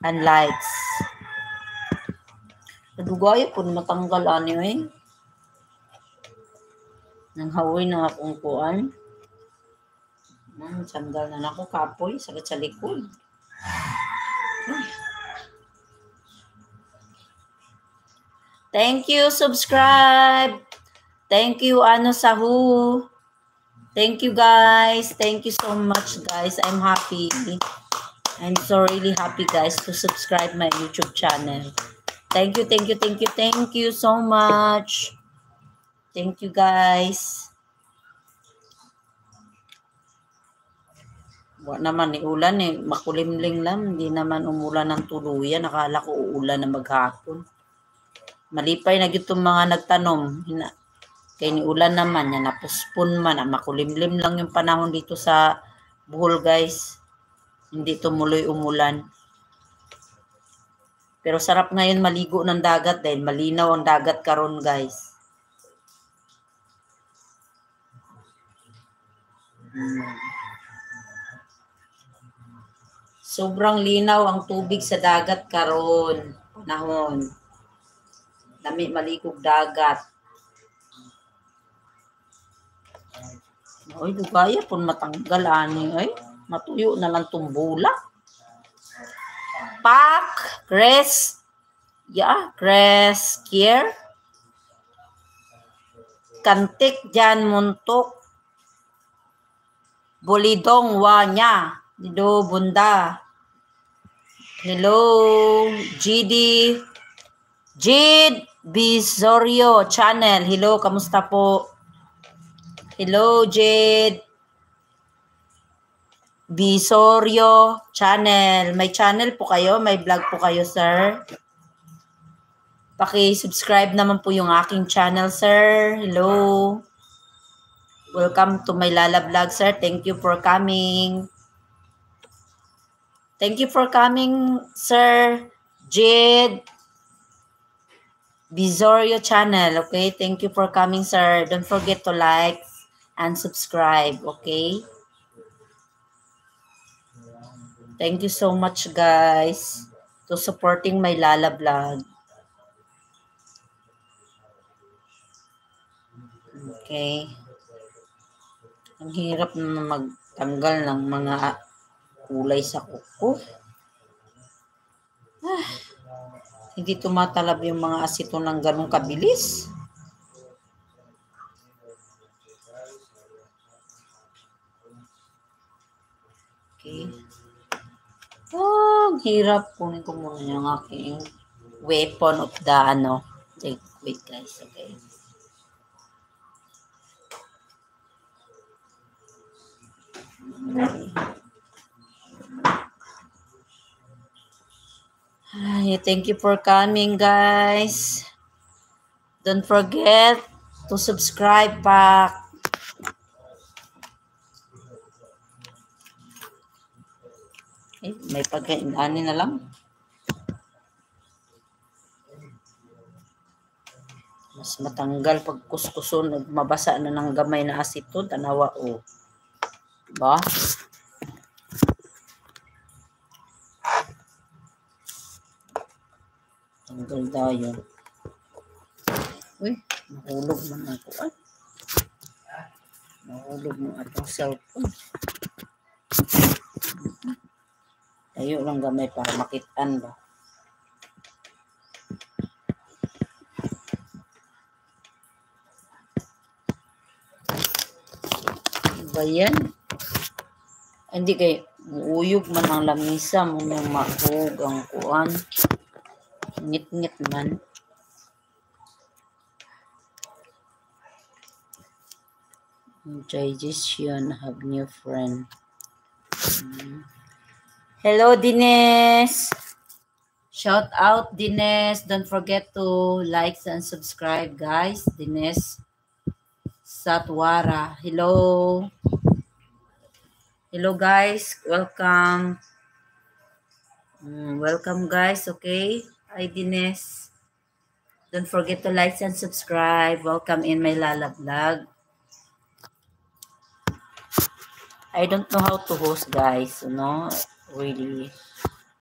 and likes. Nadugay po matanggal anyway. Nang hawoy na akong kuan. Sandal na ako kapoy sakit sa likod. Thank you, subscribe. Thank you, Ano Sahu. Thank you, guys. Thank you so much, guys. I'm happy. I'm so really happy, guys, to subscribe my YouTube channel. Thank you, thank you, thank you, thank you so much. Thank you, guys. Wala naman ni ulan eh. Makulimling lang. Hindi naman umulan ng tuluyan. Nakala ko uulan na maghapon. Malipay na itong mga nagtanom. Kaya ni ulan naman. Yan, napuspon man. Makulimlim lang yung panahon dito sa Bohol, guys. Hindi tumuloy umulan. Pero sarap ngayon maligo ng dagat dahil malinaw ang dagat karon, guys. Sobrang linaw ang tubig sa dagat karon. Panahon. Dami maligog dagat. Oy, dugaya pun matanggal ani ay. Matuyo na lang tumbula. Pak, Chris. Yeah, Chris Kier. Kantik Jan Muntok. Bolidong Wanya. Dido Bunda. Hello, GD. Jid Bisorio Channel. Hello, kamusta po? Hello, Jid Bisorio Channel. May channel po kayo? May vlog po kayo, sir? Paki-subscribe naman po yung aking channel, sir. Hello. Welcome to my Lala Vlog, sir. Thank you for coming. Thank you for coming, sir. Jid Bisorio Channel. Okay, thank you for coming, sir. Don't forget to like and subscribe. Okay. Thank you so much, guys, to supporting my Lala Vlog. Okay. Ang hirap na magtanggal ng mga kulay sa kuko. Hindi tumatalab yung mga asito ng ganong kabilis. Okay. Ang hirap. Kunin ko muna yung aking weapon of the ano. Wait, guys. Okay. Thank you for coming, guys. Don't forget to subscribe pa. May pagkain na lang. Mas matanggal pag kuskuson, mabasa na ng gamay na asito, tanawa o. Diba? Tanggal tayo. Uy, nahulog man ako. Ay. Nahulog mo atong cellphone. Tayo lang gamay para makitaan ba. Ba yan? Hindi kay uyog man ang lamisa mo nang mahug ang kuan. Ngit-ngit man. Digestion, have new friend. Hello, Dines. Shout out, Dines. Don't forget to like and subscribe, guys. Dines Satwara. Hello. Hello, guys. Welcome. Welcome, guys. Okay. Hi, Dines. Don't forget to like and subscribe. Welcome in my Lala Vlog. I don't know how to host, guys. You know, really.